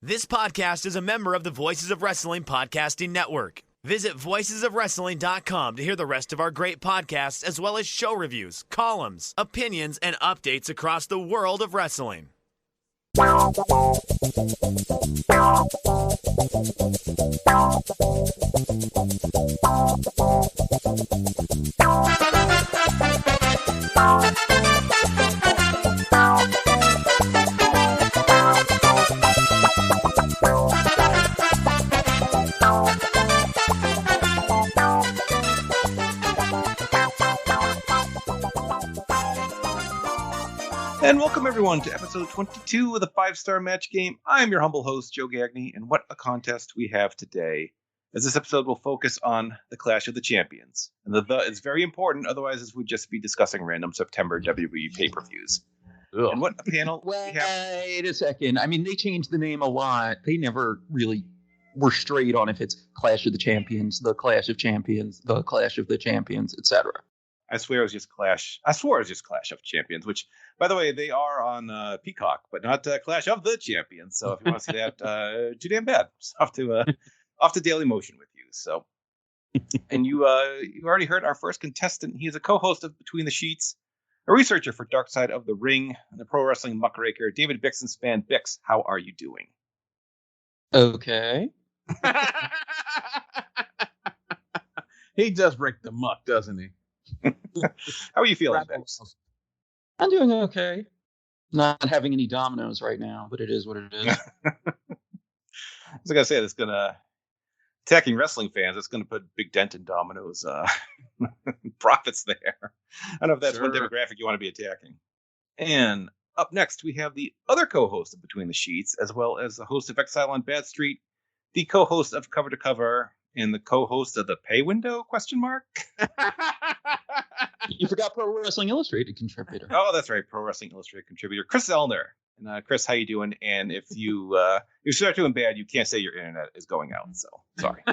This podcast is a member of the Voices of Wrestling Podcasting Network. Visit voicesofwrestling.com to hear the rest of our great podcasts, as well as show reviews, columns, opinions, and updates across the world of wrestling. And welcome everyone to episode 22 of the 5-Star Match Game. I'm your humble host, Joe Gagney, and what a contest we have today. As this episode will focus on the Clash of the Champions. And the is very important, otherwise this would just be discussing random September WWE pay-per-views. Ugh. And what a panel we have. Wait a second. I mean, they changed the name a lot. They never really were straight on if it's Clash of the Champions, the Clash of Champions, the Clash of the Champions, etc. I swear it was just Clash. I swore it was just Clash of Champions, which, by the way, they are on Peacock, but not Clash of the Champions. So if you want to see that, too damn bad. It's off to Daily Motion with you. So, and you already heard our first contestant. He is a co-host of Between the Sheets, a researcher for Dark Side of the Ring, and a pro wrestling muckraker, David Bixenspan. Bix, how are you doing? Okay. He does break the muck, doesn't he? How are you feeling, Bix? I'm doing okay. Not having any dominoes right now, but it is what it is. I was going to say, it's going to, attacking wrestling fans, it's going to put a big dent in Domino's profits there. I don't know if that's one demographic you want to be attacking. And up next, we have the other co-host of Between the Sheets, as well as the host of Exile on Bad Street, the co-host of Cover to Cover, and the co-host of the Pay Window, ? You forgot Pro Wrestling Illustrated contributor. Oh, that's right. Pro Wrestling Illustrated contributor, Kris Zellner. And Kris, how you doing? And if you start doing bad, you can't say your internet is going out. So sorry.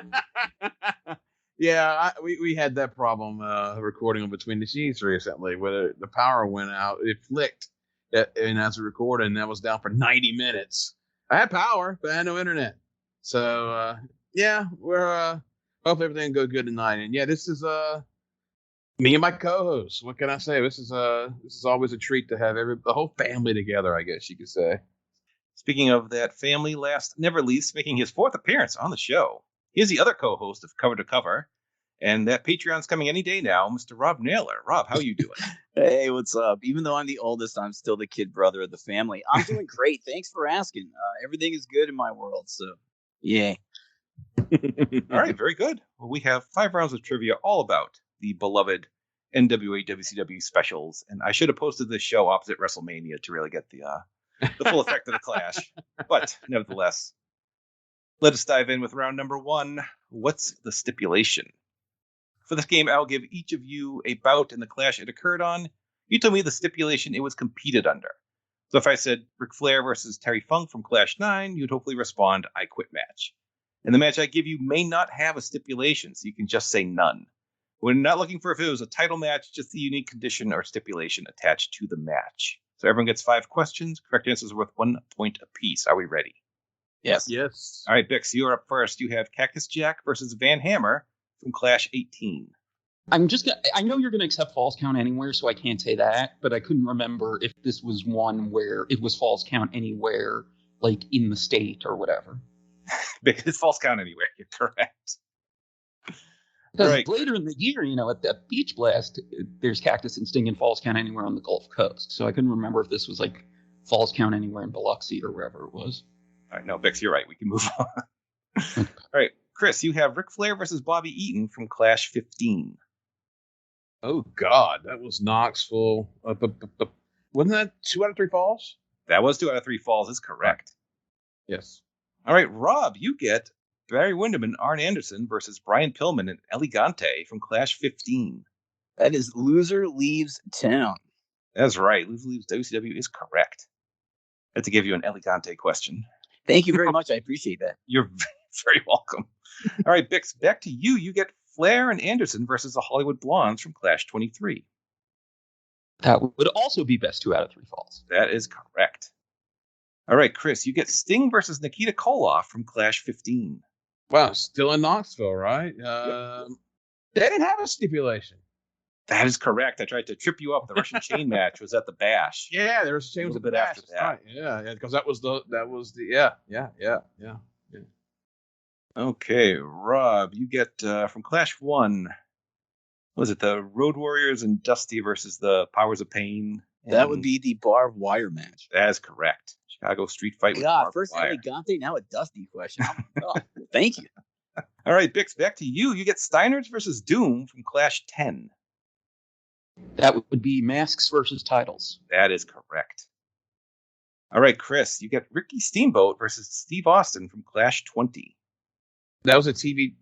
Yeah, we had that problem recording on Between the Sheets recently, where the power went out. It flicked and as a recorder, and that was down for 90 minutes. I had power, but I had no internet. So yeah, we're hope everything go good tonight. And yeah, this is me and my co-host. What can I say? This is always a treat to have the whole family together, I guess you could say. Speaking of that family, last never least, making his fourth appearance on the show, he's the other co-host of Cover to Cover, and that Patreon's coming any day now, Mr. Rob Nayor. Rob, how are you doing? Hey, what's up? Even though I'm the oldest, I'm still the kid brother of the family. I'm doing great. Thanks for asking. Everything is good in my world, so yay. All right, very good. Well, we have 5 rounds of trivia all about the beloved NWA WCW specials, and I should have posted this show opposite WrestleMania to really get the full effect of the clash. But nevertheless, let us dive in with round number 1. What's the stipulation? For this game, I'll give each of you a bout in the clash it occurred on. You tell me the stipulation it was competed under. So if I said Ric Flair versus Terry Funk from Clash 9, you'd hopefully respond, I quit match. And the match I give you may not have a stipulation, so you can just say none. We're not looking for if it was a title match, just the unique condition or stipulation attached to the match. So everyone gets 5 questions. Correct answers are worth 1 point apiece. Are we ready? Yes. Yes. All right, Bix, you're up first. You have Cactus Jack versus Van Hammer from Clash 18. I know you're going to accept Falls Count Anywhere, so I can't say that, but I couldn't remember if this was one where it was Falls Count Anywhere, like in the state or whatever. It's Falls Count Anywhere. You're correct. Because Right. later in the year, at that Beach Blast, there's Cactus and Sting and Falls Count Anywhere on the Gulf Coast. So I couldn't remember if this was like Falls Count Anywhere in Biloxi or wherever it was. All right, no, Bix, you're right. We can move on. All right, Chris, you have Ric Flair versus Bobby Eaton from Clash 15. Oh God, that was Knoxville. Wasn't that 2 out of 3 falls? That was 2 out of 3 falls. Is correct. Yes. All right, Rob, you get Barry Windham and Arn Anderson versus Brian Pillman and Elegante from Clash 15. That is Loser Leaves Town. That's right. Loser Leaves WCW is correct. I had to give you an Elegante question. Thank you very much. I appreciate that. You're very welcome. All right, Bix, back to you. You get Flair and Anderson versus the Hollywood Blondes from Clash 23. That would also be best 2 out of 3 falls. That is correct. All right, Kris, you get Sting versus Nikita Koloff from Clash 15. Wow, still in Knoxville, right? They didn't have a stipulation. That is correct. I tried to trip you up. The Russian chain match was at the Bash. Yeah, there was a change little at the bit after Bash, that. right? Yeah, because that was the yeah. Okay, Rob, you get from Clash 1. Was it the Road Warriors and Dusty versus the Powers of Pain? That would be the barbed wire match. That is correct. Chicago Street Fight with barbed First wire. Elegante, now a Dusty question. Oh, thank you. All right, Bix, back to you. You get Steiners versus Doom from Clash 10. That would be masks versus titles. That is correct. All right, Kris, you get Ricky Steamboat versus Steve Austin from Clash 20. That was a TV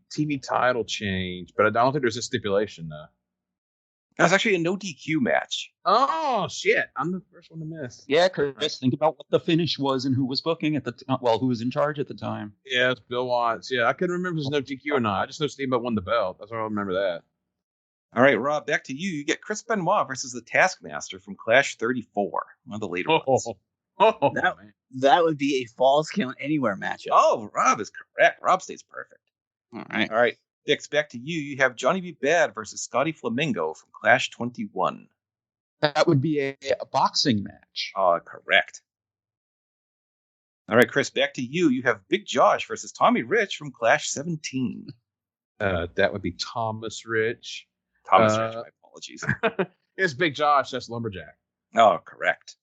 title change, but I don't think there's a stipulation though. That was actually a no DQ match. Oh shit! I'm the first one to miss. Yeah, Kris, think about what the finish was and who was booking at the who was in charge at the time. Yeah, it's Bill Watts. Yeah, I couldn't remember if it was no DQ or not. I just know Steamboat won the belt. That's all I remember that. All right, Rob, back to you. You get Chris Benoit versus the Taskmaster from Clash 34, one of the later ones. That would be a Falls Count Anywhere matchup. Oh, Rob is correct. Rob stays perfect. All right. All right, Dix, back to you. You have Johnny B. Bad versus Scotty Flamingo from Clash 21. That would be a boxing match. Oh, correct. All right, Kris, back to you. You have Big Josh versus Tommy Rich from Clash 17. That would be Thomas Rich. Thomas Rich, my apologies. It's Big Josh. That's Lumberjack. Oh, correct.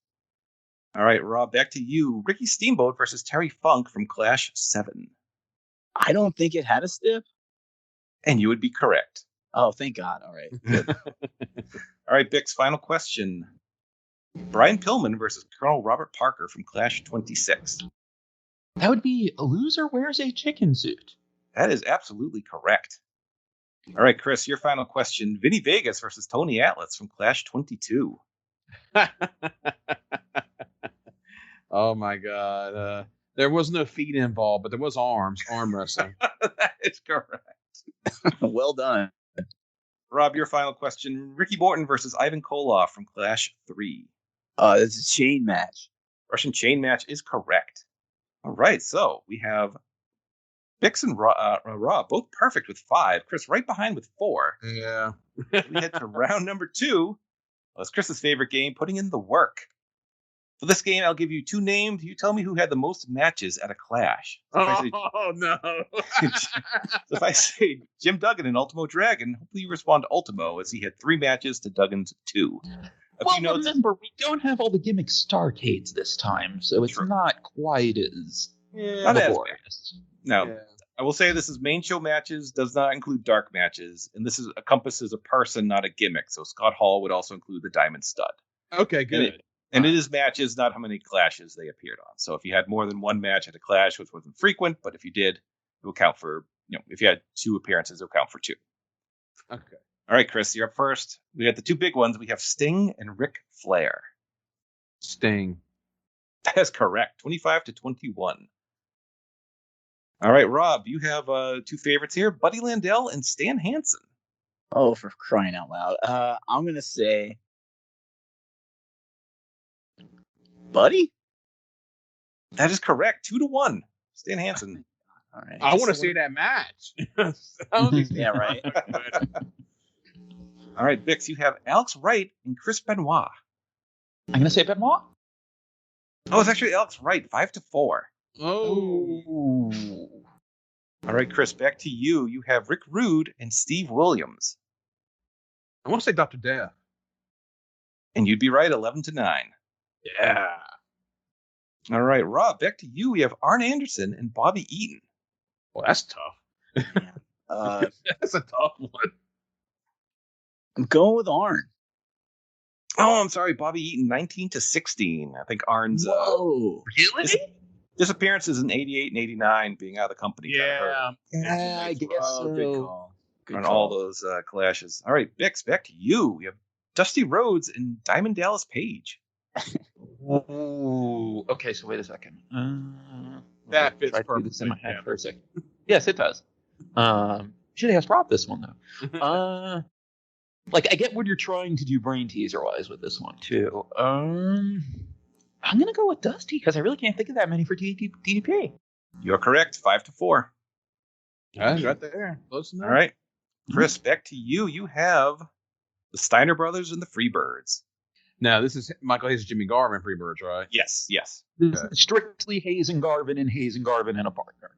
All right, Rob, back to you. Ricky Steamboat versus Terry Funk from Clash 7. I don't think it had a stip. And you would be correct. Oh, thank God. All right. All right, Bix, final question. Brian Pillman versus Colonel Robert Parker from Clash 26. That would be a loser wears a chicken suit. That is absolutely correct. All right, Kris, your final question. Vinny Vegas versus Tony Atlas from Clash 22. Oh, my God. There was no feet involved, but there was arm wrestling. That is correct. Well done. Rob, your final question. Ricky Morton versus Ivan Koloff from Clash 3. It's a chain match. Russian chain match is correct. All right, so we have Bix and Rob both perfect with 5. Kris right behind with 4. Yeah. We head to round number 2. Well, it's Chris's favorite game, putting in the work. For this game, I'll give you 2 names. You tell me who had the most matches at a Clash. So No. if I say Jim Duggan and Ultimo Dragon, hopefully you respond to Ultimo, as he had 3 matches to Duggan's 2. Remember, we don't have all the gimmick Starrcades this time, so it's not quite as laborious. Now, I will say this is main show matches, does not include dark matches, and this encompasses a person, not a gimmick. So Scott Hall would also include the Diamond Stud. Okay, good. And it is matches, not how many clashes they appeared on. So if you had more than 1 match at a clash, which wasn't frequent, but if you did, it will count for, if you had 2 appearances, it will count for 2. Okay. All right, Kris, you're up first. We got the 2 big ones. We have Sting and Ric Flair. Sting. That's correct. 25 to 21. All right, Rob, you have 2 favorites here, Buddy Landel and Stan Hansen. Oh, for crying out loud. I'm going to say Buddy? That is correct. 2 to 1. Stan Hansen. All right. I want to see that match. Yeah, right. All right, Bix, you have Alex Wright and Chris Benoit. I'm going to say Benoit. Oh, it's actually Alex Wright, 5 to 4. Oh. All right, Kris, back to you. You have Rick Rude and Steve Williams. I want to say Dr. Death. And you'd be right, 11 to 9. Yeah. All right, Rob, back to you. We have Arn Anderson and Bobby Eaton. Well, that's tough. That's a tough one. I'm going with Arn. Oh, I'm sorry, Bobby Eaton, 19 to 16. I think Arn's Whoa. Really? disappearances in 88 and 89 being out of the company. Yeah, I guess so. Good call. On all those clashes. All right, Bix, back to you. We have Dusty Rhodes and Diamond Dallas Page. Ooh. Okay, so wait a second. That fits try to do perfectly. this in my head for a second. Yes, it does. Should have asked Rob this one though. I get what you're trying to do brain teaser wise with this one too. I'm going to go with Dusty because I really can't think of that many for DDP. You're correct. 5-4. Right there. Close enough. All right. Kris, back to you. You have the Steiner Brothers and the Freebirds. Now, this is Michael Hayes and Jimmy Garvin Freebirds, right? Yes. This is strictly Hayes and Garvin and a partner.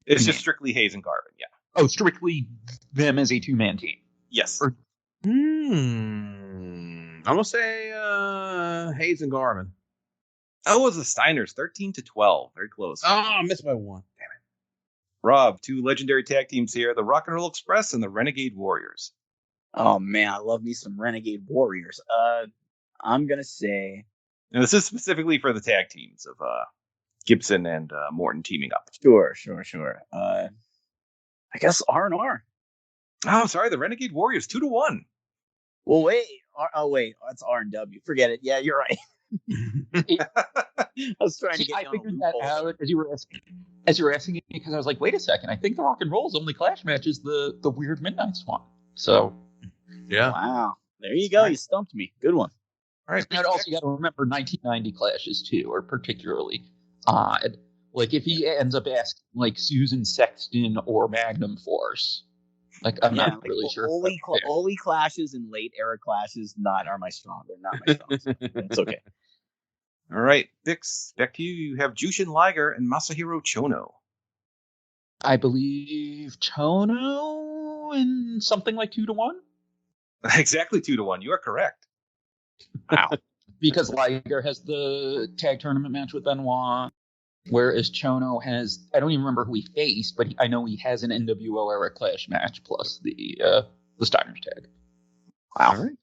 It's just strictly Hayes and Garvin, yeah. Oh, strictly them as a two-man team. Yes. I'm going to say Hayes and Garvin. Oh, it was the Steiners, 13-12. Very close. Oh, I missed by one. Damn it. Rob, two legendary tag teams here, the Rock and Roll Express and the Renegade Warriors. Oh man, I love me some Renegade Warriors. I'm gonna say. Now, this is specifically for the tag teams of Gibson and Morton teaming up. Sure. I guess R&R. Oh, I'm sorry, the Renegade Warriors, 2-1. Well, wait. That's R&W. Forget it. Yeah, you're right. I was trying to get. I figured that out as you were asking me because I was like, wait a second. I think the Rock and Roll's only Clash match is the Weird Midnight Swan. So, yeah. Wow. There you go. You stumped me. Good one. All right. and also you got to remember 1990 Clashes too are particularly odd. Like if he ends up asking like Susan Sexton or Magnum Force, like I'm not really sure. Early Clashes and late era Clashes are my strong. They're not my strong. It's okay. All right, Bix, back to you. You have Jushin Liger and Masahiro Chono. I believe Chono in something like 2-1. Exactly 2-1. You are correct. Wow. Because Liger has the tag tournament match with Benoit, whereas Chono has, I don't even remember who he faced, but I know he has an NWO era Clash match plus the Steiners tag. Wow. All right.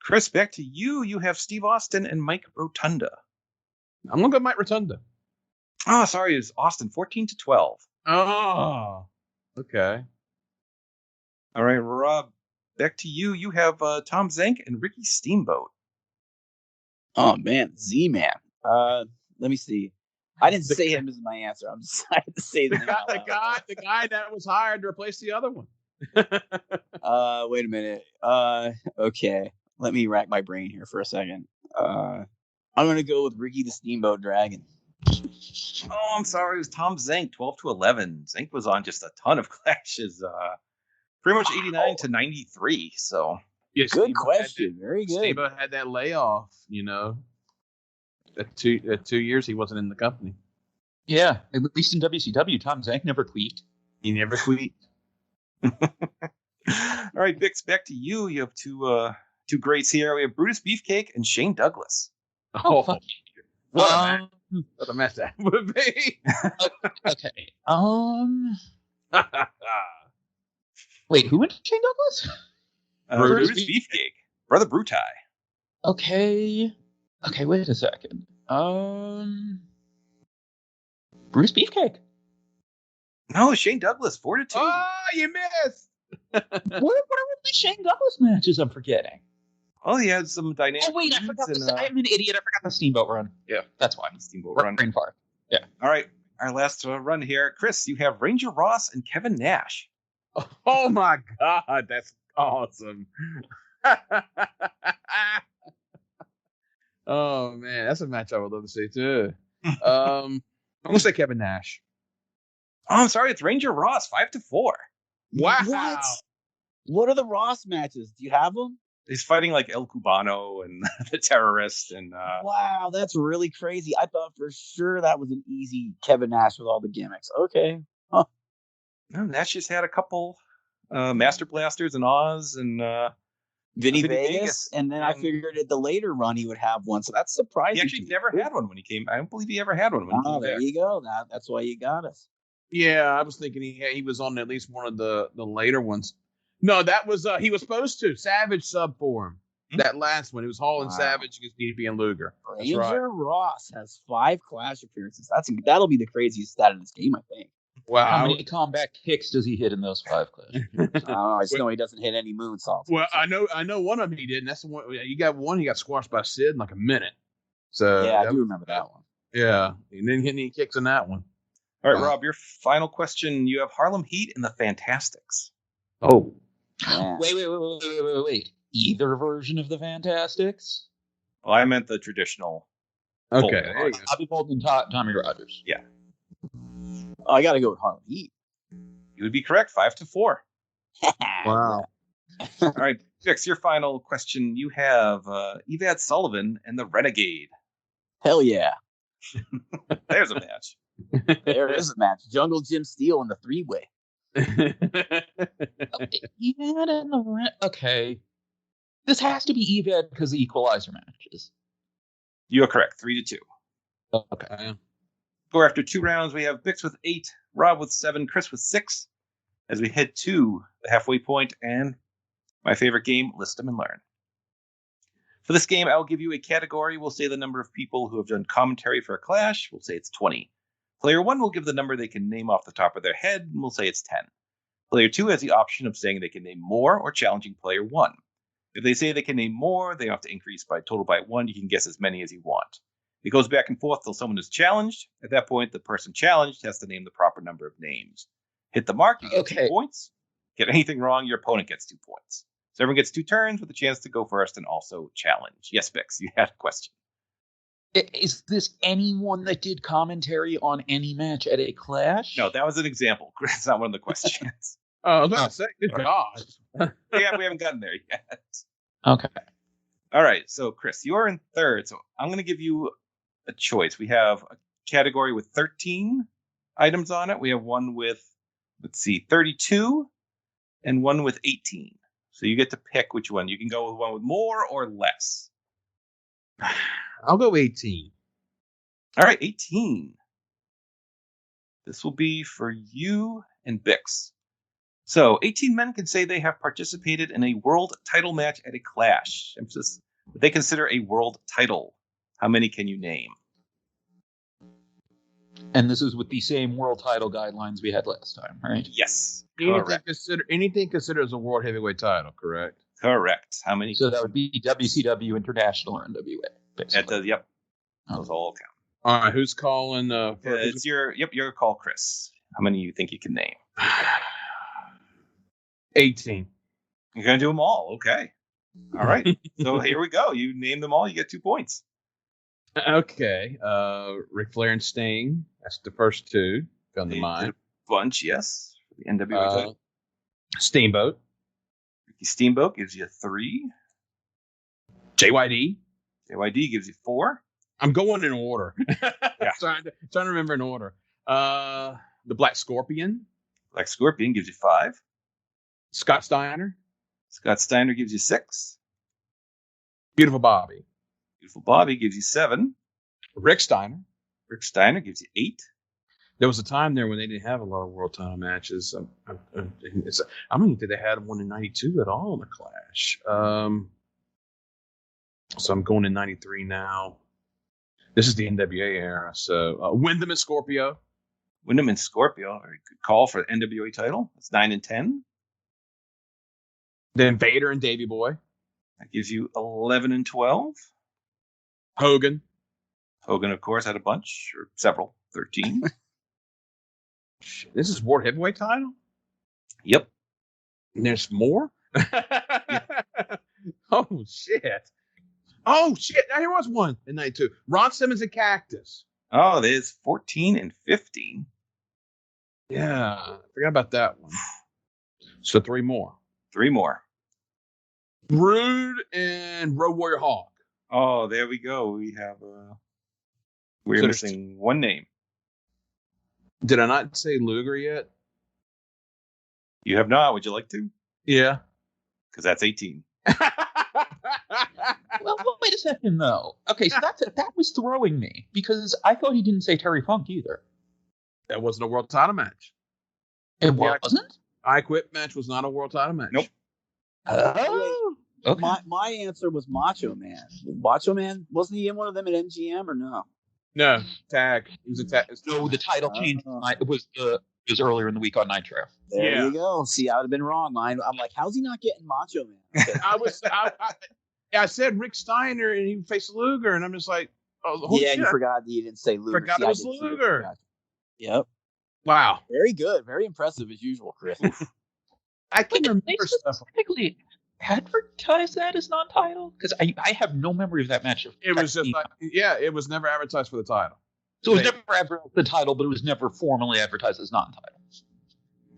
Kris, back to you. You have Steve Austin and Mike Rotunda. I'm going to go Mike Rotunda. Oh, sorry. It's Austin, 14-12. Oh, okay. All right, Rob, back to you. You have Tom Zank and Ricky Steamboat. Oh, man. Z-Man. Let me see. I didn't say him as my answer. I'm decided to say the guy that was hired to replace the other one. Wait a minute. Okay. Let me rack my brain here for a second. I'm going to go with Ricky the Steamboat Dragon. Oh, I'm sorry. It was Tom Zank, 12-11. Zank was on just a ton of clashes, pretty much 89-93. So, yeah, good question. Very good. Steamboat had that layoff, That 2 years he wasn't in the company. Yeah, at least in WCW, Tom Zank never tweaked. He never tweaked. All right, Bix, back to you. You have two greats here. We have Brutus Beefcake and Shane Douglas. Oh, fuck. What a mess that would be. Okay. Wait, who went to Shane Douglas? Brutus Beefcake. Brother Brutai. Okay, wait a second. Bruce Beefcake. No, Shane Douglas, 4-2. Oh, you missed. What are the Shane Douglas matches I'm forgetting? Oh, he had some dynamic. Oh, wait, I forgot I'm an idiot. I forgot the Steamboat Run. Yeah, that's why. Steamboat Run. Green Park. Yeah. All right, our last run here. Kris, you have Ranger Ross and Kevin Nash. Oh, my God. That's awesome. Oh, man. That's a match I would love to see, too. I'm going to say Kevin Nash. Oh, I'm sorry. It's Ranger Ross, 5-4. Wow. What are the Ross matches? Do you have them? He's fighting like El Cubano and the Terrorist. And wow, that's really crazy. I thought for sure that was an easy Kevin Nash with all the gimmicks. Okay. Huh. No, Nash just had a couple Master Blasters and Oz and Vinny Vegas. And then I figured at the later run he would have one. So that's surprising. He actually never had one when he came. I don't believe he ever had one when he came there back. You go. That's why you got us. Yeah, I was thinking he was on at least one of the later ones. No, that was he was supposed to. Savage sub for him. That last one. It was Hall and Savage against DP and Luger. Ranger Ross has 5 Clash appearances. That'll be the craziest stat in this game, I think. Wow. How many combat kicks does he hit in those 5 Clash? I just know he doesn't hit any moonsaults. Well, I know one of them he did, and that's the one. You got one. He got squashed by Sid in like a minute. So yeah, I do remember that one. Yeah, he didn't hit any kicks in that one. All right, Rob, your final question. You have Harlem Heat and the Fantastics. Oh. Yeah. Wait. Either version of the Fantastics? Well, I meant the traditional Okay. Bolton. There you go. Bobby Bolton and Tommy Rogers. Yeah. Oh, I got to go with Harlem Heat. You would be correct. 5-4. Wow. All right, Bix, your final question. You have Evad Sullivan and the Renegade. Hell yeah. There's a match. There is a match. Jungle Jim Steele in the 3-way. Evad and the okay. This has to be Evad because the equalizer matches. You are correct. 3-2. Okay. Score after 2 rounds. We have Bix with 8, Rob with 7, Kris with 6. As we head to the halfway point and my favorite game, List 'em and Learn. For this game, I'll give you a category. We'll say the number of people who have done commentary for a clash. We'll say it's 20. Player 1 will give the number they can name off the top of their head, and we'll say it's 10. Player 2 has the option of saying they can name more or challenging player 1. If they say they can name more, they have to increase by total by 1. You can guess as many as you want. It goes back and forth till someone is challenged. At that point, the person challenged has to name the proper number of names. Hit the mark, you get 2 points. Get anything wrong, your opponent gets 2 points. So everyone gets 2 turns with a chance to go first and also challenge. Yes, Bix, you had a question. Is this anyone that did commentary on any match at a clash? No, that was an example. That's not one of the questions. Oh, I was about to say, good God. Yeah, we haven't gotten there yet. Okay. All right, so Kris, you're in third. So I'm going to give you a choice. We have a category with 13 items on it. We have one with, 32 and one with 18. So you get to pick which one. You can go with one with more or less. I'll go 18. All right, 18. This will be for you and Bix. So 18 men can say they have participated in a world title match at a clash. Emphasis, what they consider a world title. How many can you name? And this is with the same world title guidelines we had last time, right? Yes. Anything considered as a world heavyweight title, correct? Correct. How many? So that would be WCW International or NWA, basically. That does, yep. Those all count. All right, who's calling? It's your call, Kris. How many you think you can name? 18. You're going to do them all. Okay. All right. So here we go. You name them all. You get 2 points. Okay. Ric Flair and Sting. That's the first 2. Come to mind. Bunch, yes. For the NWA title. Steamboat. Ricky Steamboat gives you 3. JYD. JYD gives you 4. I'm going in order. Yeah. trying to remember in order. The Black Scorpion. Black Scorpion gives you 5. Scott Steiner. Scott Steiner gives you 6. Beautiful Bobby. Beautiful Bobby gives you 7. Rick Steiner. Rick Steiner gives you 8. There was a time there when they didn't have a lot of world title matches. I don't think they had one in '92 at all in the Clash. So I'm going in '93 now. This is the NWA era. So Wyndham and Scorpio. Wyndham and Scorpio. Very good call for the NWA title. That's 9 and 10. Then Vader and Davey Boy. That gives you 11 and 12. Hogan. Hogan, of course, had a bunch, or several. 13. This is World Heavyweight title? Yep. And there's more? Oh, shit. Oh, shit. Here was one in 92. Ron Simmons and Cactus. Oh, there's 14 and 15. Yeah. I forgot about that one. So 3 more. 3 more. Brood and Road Warrior Hawk. Oh, there we go. We have we're missing one name. Did I not say Luger yet? You have not. Would you like to? Yeah. Because that's 18. Well, wait a second, though. Okay, so that was throwing me, because I thought he didn't say Terry Funk either. That wasn't a world title match. It wasn't? I Quit match was not a world title match. Nope. Oh. Okay. My answer was Macho Man. Macho Man, wasn't he in one of them at MGM or no? No, tag. He was a tag. No, the title changed. It was earlier in the week on Nitro. There you go. See, I would have been wrong. I'm like, how's he not getting Macho Man? I said Rick Steiner and he faced Luger, and I'm just like, oh, yeah, you forgot that you didn't say Luger. Forgot it was Luger. Yep. Wow. Very good. Very impressive as usual, Chris. I can remember stuff. Specifically advertise that as non-title? Because I have no memory of that match. It was just like, it was never advertised for the title. So it was never advertised the title, but it was never formally advertised as non-title.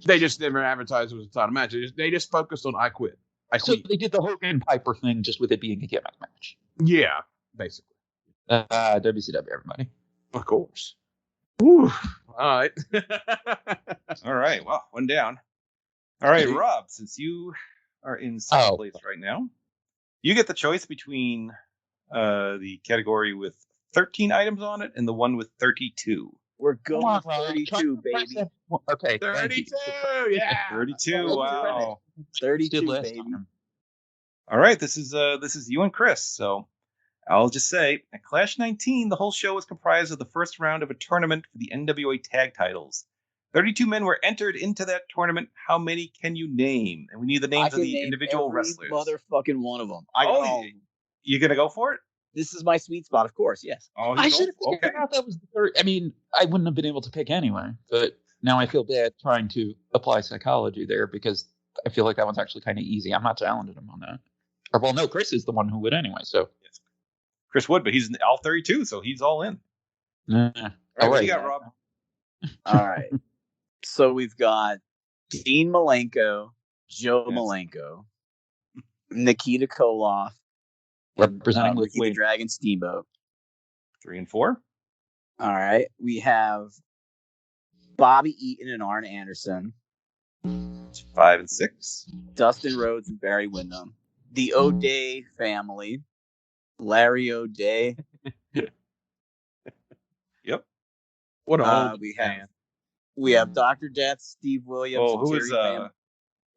They just never advertised it was a title match. They just focused on I Quit. So they did the Hogan Piper thing just with it being a gimmick match. Yeah, basically. WCW, everybody. Of course. Whew. All right. All right. Well, one down. All right, Rob, since you are in second place right now, you get the choice between the category with 13 items on it and the one with 32. We're going 32, baby. Okay. 32, yeah. 32, wow. 32, baby. All right, this is you and Kris. So I'll just say, at Clash 19, the whole show was comprised of the first round of a tournament for the NWA tag titles. 32 men were entered into that tournament. How many can you name? And we need the names of the individual wrestlers. Motherfucking one of them. You gonna go for it? This is my sweet spot, of course. Yes. Oh, I should have figured out that was the third. I mean, I wouldn't have been able to pick anyway. But now I feel bad trying to apply psychology there because I feel like that one's actually kind of easy. I'm not challenging him on that. Or well, no, Kris is the one who would anyway. So yes. Kris would, but he's all 32, so he's all in. Yeah. All right, what do you got, Rob? All right. So we've got Dean Malenko, Joe Malenko, Nikita Koloff, representing Ricky the Dragon Steamboat. 3 and 4. All right. We have Bobby Eaton and Arn Anderson. 5 and 6. Dustin Rhodes and Barry Windham. The O'Day family. Larry O'Day. Yep. What a we have Dr. Death, Steve Williams. Oh,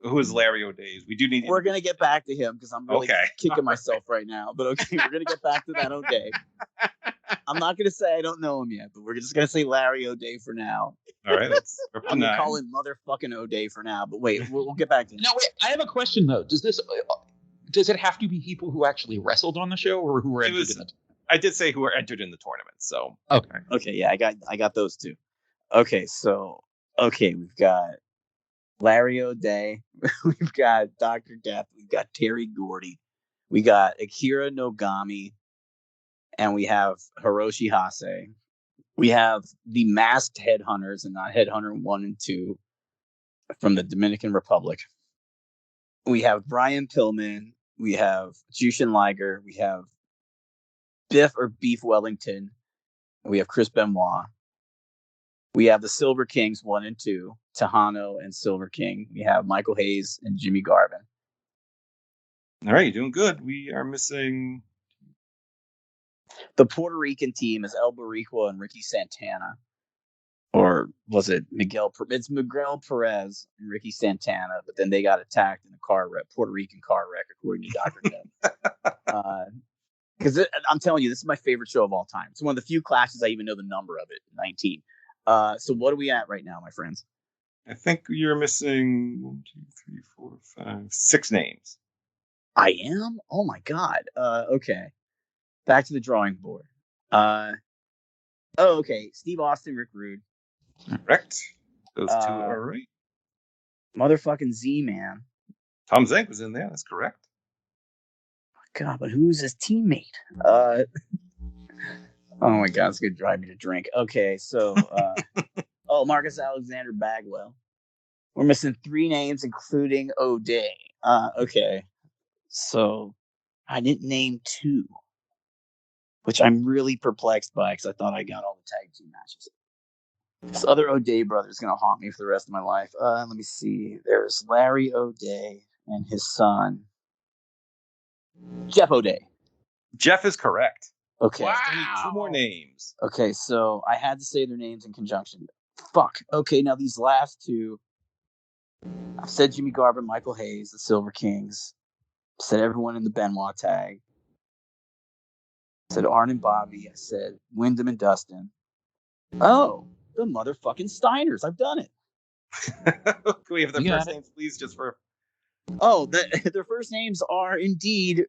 who is Larry O'Day? We do need. We're gonna get back to him because I'm really kicking myself right now. But okay, we're gonna get back to that O'Day. I'm not gonna say I don't know him yet, but we're just gonna say Larry O'Day for now. All right, I'm gonna call him motherfucking O'Day for now. But wait, we'll get back to him. No, wait. I have a question though. Does it have to be people who actually wrestled on the show or who were entered in it? I did say who were entered in the tournament. So okay, yeah, I got those two. Okay, we've got Larry O'Day, we've got Dr. Death, we've got Terry Gordy, we got Akira Nogami, and we have Hiroshi Hase. We have the masked headhunters and not Headhunter 1 and 2 from the Dominican Republic. We have Brian Pillman, we have Jushin Liger, we have Beef Wellington, and we have Chris Benoit. We have the Silver Kings 1 and 2, Tejano and Silver King. We have Michael Hayes and Jimmy Garvin. All right, you're doing good. We are missing. The Puerto Rican team is El Boricua and Ricky Santana. Or was it Miguel? It's Miguel Perez and Ricky Santana, but then they got attacked in a Puerto Rican car wreck, according to Dr. Death. Because I'm telling you, this is my favorite show of all time. It's one of the few clashes I even know the number of it, 19. So what are we at right now, my friends? I think you're missing 1, 2, 3, 4, 5, 6 names. I am? Oh my God. Okay. Back to the drawing board. Okay. Steve Austin, Rick Rude. Correct. Those 2 are right. Motherfucking Z-Man. Tom Zank was in there. That's correct. God, but who's his teammate? Oh my God, it's gonna drive me to drink. Okay, so Marcus Alexander Bagwell. We're missing 3 names, including O'Day. Okay, so I didn't name 2, which I'm really perplexed by because I thought I got all the tag team matches. This other O'Day brother is gonna haunt me for the rest of my life. Let me see. There's Larry O'Day and his son, Jeff O'Day. Jeff is correct. Okay. Wow. 2 more names. Okay, so I had to say their names in conjunction. Fuck. Okay, now these last 2. I've said Jimmy Garvin, Michael Hayes, the Silver Kings. I said everyone in the Benoit tag. I said Arn and Bobby. I said Wyndham and Dustin. Oh, the motherfucking Steiners. I've done it. Can we have their first names, please, just for... Oh, their first names are indeed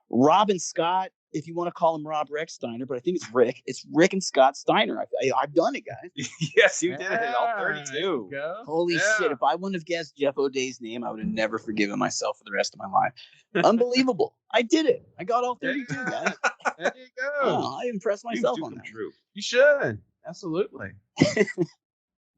Rob and Scott if you want to call him Rob Rex Steiner, but I think it's Rick. It's Rick and Scott Steiner. I've done it, guys. Yes, you did it. All 32. Holy shit. If I wouldn't have guessed Jeff O'Day's name, I would have never forgiven myself for the rest of my life. Unbelievable. I did it. I got all 32, guys. There you go. Oh, I impressed myself on that. True. You should. Absolutely.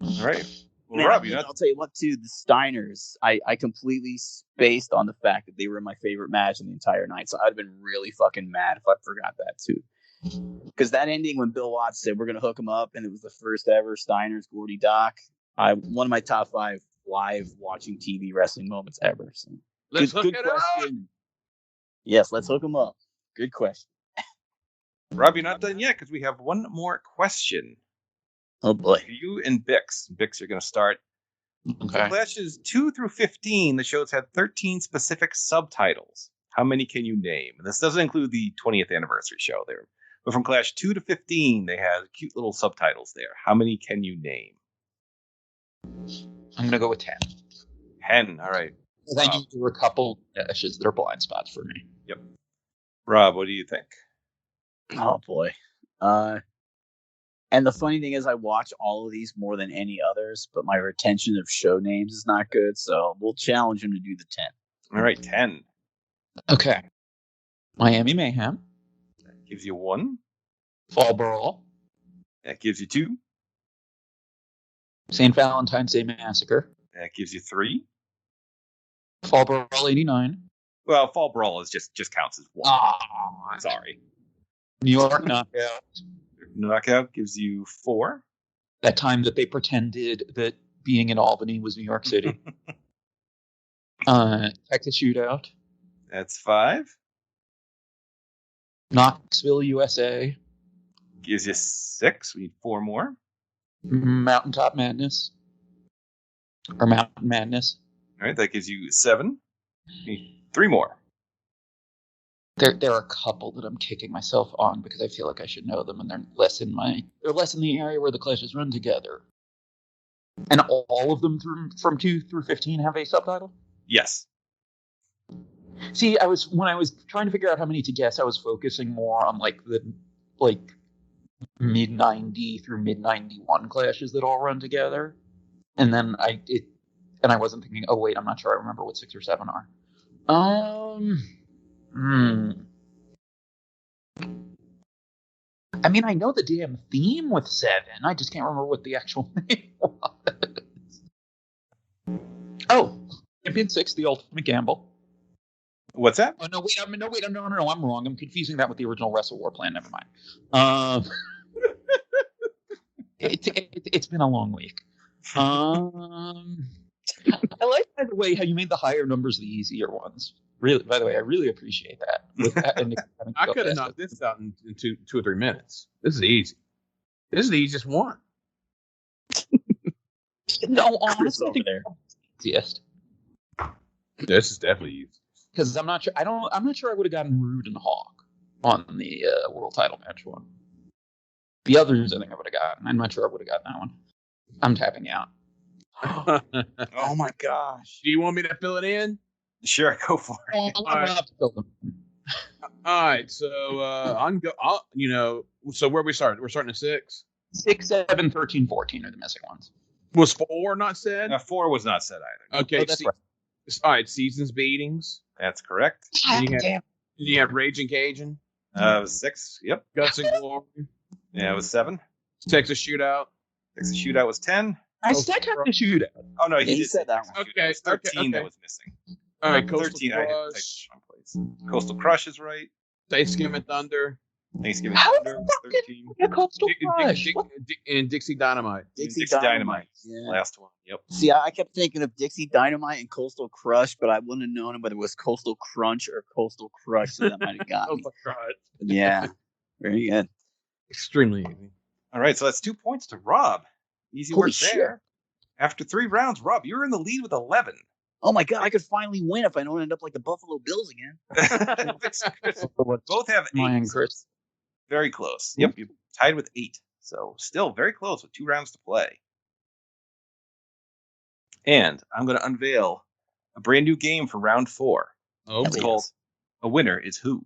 All right. Well, Man, Rob, I'll tell you what, too. The Steiners, I completely spaced on the fact that they were my favorite match in the entire night. So I'd have been really fucking mad if I forgot that, too. Because that ending when Bill Watts said we're going to hook him up, and it was the first ever Steiners Gordy Doc, one of my top 5 live watching TV wrestling moments ever. So, Let's hook it up. Yes, let's hook him up. Good question. Rob, you're not done yet because we have one more question. Oh, boy. You and Bix. Bix, you're going to start. Okay. For clashes 2 through 15, the shows had 13 specific subtitles. How many can you name? And this doesn't include the 20th anniversary show there. But from Clash 2 to 15, they had cute little subtitles there. How many can you name? I'm going to go with 10. 10. All right. I knew there were a couple dashes that are blind spots for me. Yep. Rob, what do you think? Oh, boy. And the funny thing is I watch all of these more than any others, but my retention of show names is not good, so we'll challenge him to do the 10. All right, 10. Okay. Miami Mayhem. That gives you 1. Fall Brawl. That gives you 2. St. Valentine's Day Massacre. That gives you 3. Fall Brawl 89. Well, Fall Brawl is just counts as 1. Sorry. New York Knockout. Knockout gives you 4. That time that they pretended that being in Albany was New York City. Texas Shootout. That's 5. Knoxville, USA. Gives you 6. We need 4 more. Mountaintop Madness. Or Mountain Madness. All right, that gives you 7. We need 3 more. There are a couple that I'm kicking myself on because I feel like I should know them, and they're less in the area where the clashes run together. And all of them from 2 through 15 have a subtitle? Yes. See, when I was trying to figure out how many to guess, I was focusing more on the mid 90 through mid 91 clashes that all run together. And then I wasn't thinking, oh wait, I'm not sure I remember what 6 or 7 are. I mean, I know the damn theme with 7. I just can't remember what the actual name was. Oh, Champion 6, The Ultimate Gamble. What's that? Oh, no, I'm wrong. I'm confusing that with the original Wrestle War plan. Never mind. It's been a long week. I like, by the way, how you made the higher numbers the easier ones. Really, by the way, I really appreciate that. I could have knocked this out in 2 or 3 minutes. This is easy. This is the easiest one. No, honestly, I think it's the easiest. This is definitely easy. Because I'm not sure. I'm not sure I would have gotten Rude and Hawk on the world title match one. The others, I think I would have gotten. I'm not sure I would have gotten that one. I'm tapping out. Oh my gosh! Do you want me to fill it in? Sure, go for it. I'm gonna have to fill them. All right, so so where we start? We're starting at 6. 6, 7, 13, 14 are the missing ones. Was 4 not said? 4 was not said either. Okay, Oh, that's right. All right. Seasons beatings. That's correct. You have Raging Cajun. It was 6. Yep. Guts and Glory. Yeah, it was 7. Texas Shootout. Texas Shootout was 10. I said have to shoot it. Oh no, He did said say that Texas one. Shootout. Okay, It was 13 okay. that was missing. All right, Coastal 13 I had Crush. typed wrong place. Coastal Crush is right. Thanksgiving Thunder. Thanksgiving How Thunder the was fuck 13. A Coastal Crush. And Dixie Dynamite. Dixie Dynamite. Yeah. Last one. Yep. See, I kept thinking of Dixie Dynamite and Coastal Crush, but I wouldn't have known whether it was Coastal Crunch or Coastal Crush, so that might have got me. Yeah, very good. Extremely easy. All right, so that's 2 points to Rob. Easy Holy work shit. there. After 3 rounds, Rob, you're in the lead with 11. Oh my god, I could finally win if I don't end up like the Buffalo Bills again. Both have 8. Mine, Chris. Very close. Yep, you tied with 8. So still very close with 2 rounds to play. And I'm going to unveil a brand new game for round 4. Oh, It's boy. called A Winner Is Who.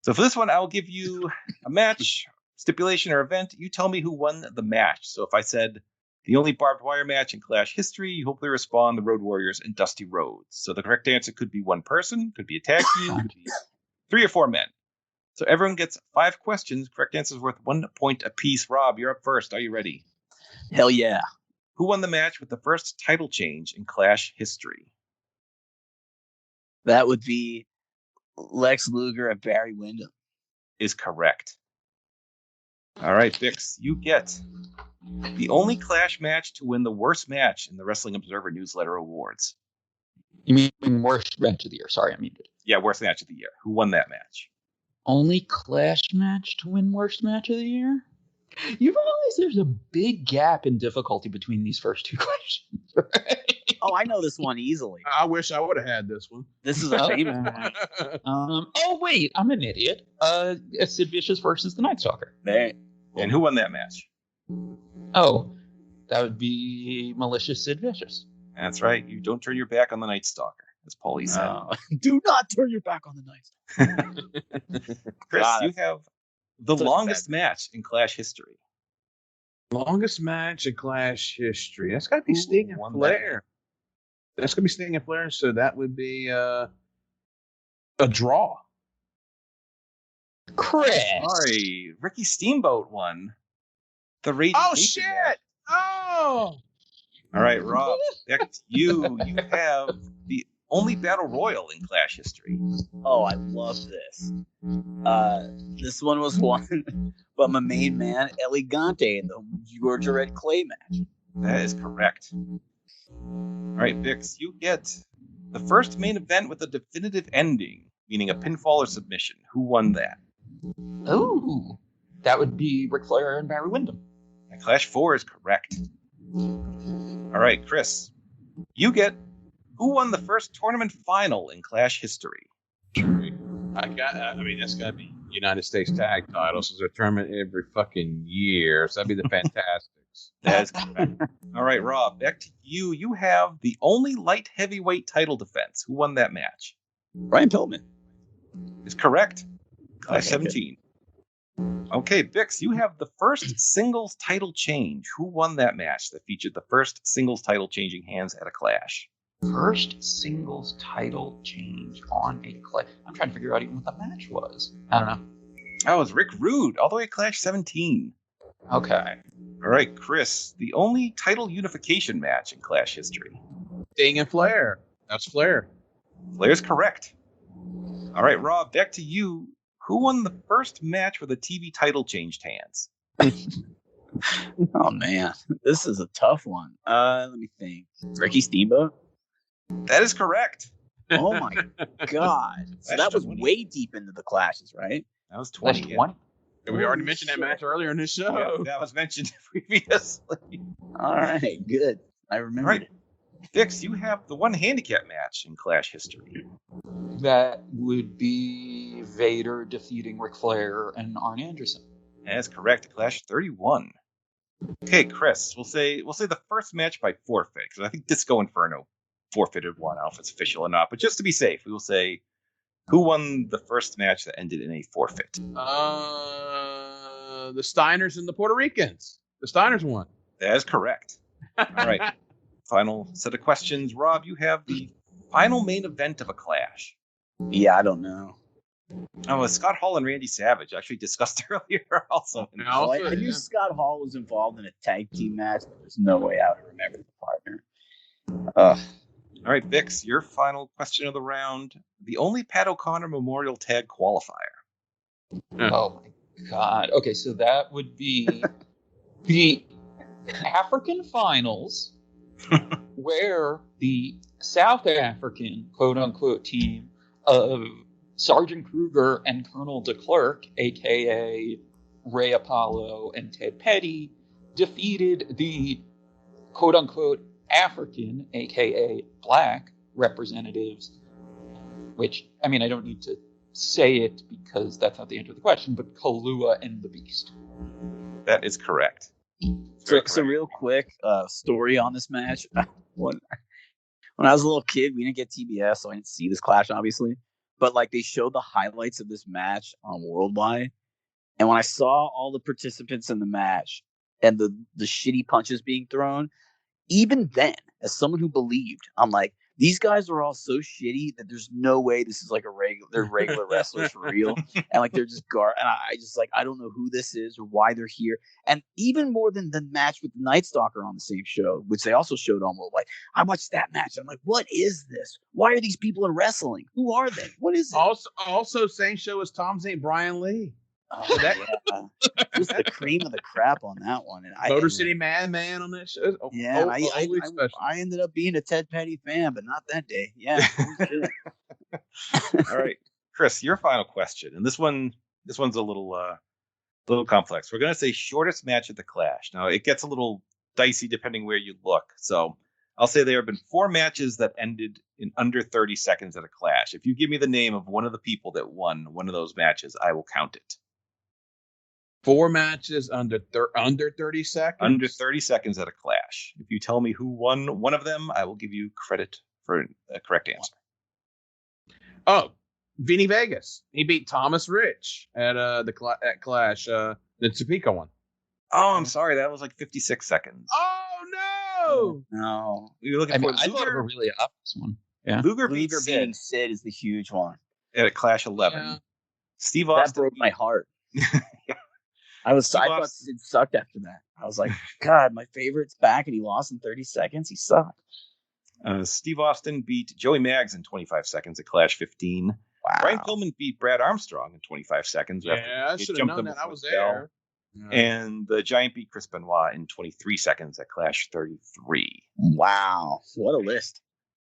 So for this one, I'll give you a match, stipulation, or event. You tell me who won the match. So if I said the only barbed wire match in Clash history, you hopefully respond the Road Warriors and Dusty Rhodes. So the correct answer could be one person, could be a tag team, could be 3 or 4 men. So everyone gets 5 questions. Correct answers worth 1 point apiece. Rob, you're up first. Are you ready? Hell yeah. Who won the match with the first title change in Clash history? That would be Lex Luger and Barry Windham. Is correct. All right, Bix, you get the only Clash match to win the worst match in the Wrestling Observer Newsletter Awards. You mean worst match of the year? Sorry, I mean it. Yeah, worst match of the year. Who won that match? Only Clash match to win worst match of the year? You realize there's a big gap in difficulty between these first 2 questions, right? Oh, I know this one easily. I wish I would have had this one. This is a famous one. Oh, wait, I'm an idiot. Sid Vicious versus the Night Stalker. There. And who won that match? Oh, that would be Malicious Sid Vicious. That's right. You don't turn your back on the Night Stalker, as Paulie said. Do not turn your back on the Night. Chris, God, you have the longest match in Clash history. Longest match in Clash history. That's got to be Sting and Flair. That's going to be Sting and Flair, so that would be a draw. Chris. Sorry, Ricky Steamboat won. The Raging Oh, Nation shit! match. Oh! All right, Rob, back to you. You have the only Battle Royal in Clash history. Oh, I love this. This one was won by my main man, Elegante, in the Georgia Red Clay match. That is correct. All right, Bix, you get the first main event with a definitive ending, meaning a pinfall or submission. Who won that? Oh, that would be Ric Flair and Barry Windham. And Clash 4 is correct. All right, Chris, you get who won the first tournament final in Clash history? That's got to be United States tag titles. There's a tournament every fucking year. So that'd be the Fantastics. That is correct. All right, Rob, back to you. You have the only light heavyweight title defense. Who won that match? Brian Pillman. Is correct. Clash Okay, 17. Okay, Bix, you have the first singles title change. Who won that match that featured the first singles title changing hands at a Clash? First singles title change on a Clash. I'm trying to figure out even what the match was. I don't know. Oh, it was Rick Rude, all the way to Clash 17. Okay. All right, Chris, the only title unification match in Clash history. Sting and Flair. That's Flair. Flair's correct. All right, Rob, back to you. Who won the first match where the TV title changed hands? Oh, man. This is a tough one. Let me think. Ricky Steamboat? That is correct. Oh, my God. So that was 20. way deep into the Clashes, right? That was That's 20. 20. We already mentioned that match earlier in the show. Yeah, that was mentioned previously. All right, good. I remember Right. it. Fix, you have the one handicap match in Clash history. That would be Vader defeating Ric Flair and Arn Anderson. That's correct. Clash 31. Okay, Chris, we'll say the first match by forfeit, because I think Disco Inferno forfeited one. I don't know if it's official or not, but just to be safe, we will say who won the first match that ended in a forfeit. The Steiners and the Puerto Ricans. The Steiners won. That is correct. All right. Final set of questions. Rob, you have the final main event of a Clash. Yeah, I don't know. Oh, it's Scott Hall and Randy Savage. Actually discussed earlier also. And Oh, also, I knew Scott Hall was involved in a tag team match, but there's no way I would remember the partner. All right, Bix, your final question of the round. The only Pat O'Connor Memorial Tag qualifier. Oh my God. Okay, so that would be the African finals where the South African quote-unquote team of Sergeant Kruger and Colonel de Klerk, a.k.a. Ray Apollo and Ted Petty, defeated the quote-unquote African, a.k.a. Black representatives, which, I mean, I don't need to say it because that's not the answer to the question, but Kalua and the Beast. That is correct. So real quick, story on this match. When I was a little kid, we didn't get TBS, so I didn't see this Clash, obviously. but like they showed the highlights of this match on Worldwide, and when I saw all the participants in the match and the shitty punches being thrown, even then, as someone who believed, I'm like, these guys are all so shitty that there's no way this is like they're regular wrestlers for real. And like, they're just and I just like, I don't know who this is or why they're here. And even more than the match with the Night Stalker on the same show, which they also showed on Worldwide, I watched that match. I'm like, what is this? Why are these people in wrestling? Who are they? What is it? Also same show as Tom St. Brian Lee. Oh, yeah. Just the cream of the crap on that one. And Motor City Madman on that show. I ended up being a Ted Petty fan, but not that day. Yeah. All right, Kris, your final question, and this one's a little complex. We're gonna say shortest match at the Clash. Now it gets a little dicey depending where you look. So I'll say there have been 4 matches that ended in under 30 seconds at a Clash. If you give me the name of one of the people that won one of those matches, I will count it. 4 matches under 30 seconds? Under 30 seconds at a Clash. If you tell me who won one of them, I will give you credit for a correct answer. Oh, Vinny Vegas. He beat Thomas Rich at at Clash, the Topeka one. Oh, I'm sorry. That was like 56 seconds. Oh, no! No. We were looking for I thought we were really up this one. Yeah. Luger beating Sid Sid is the huge one. at a Clash 11. Yeah. Steve That Austin broke my heart. Yeah. I thought Sid sucked after that. I was like, God, my favorite's back, and he lost in 30 seconds. He sucked. Steve Austin beat Joey Maggs in 25 seconds at Clash 15. Wow. Brian Pillman beat Brad Armstrong in 25 seconds. Yeah, I should have known that. I was there. And the Giant beat Chris Benoit in 23 seconds at Clash 33. Wow. What a list.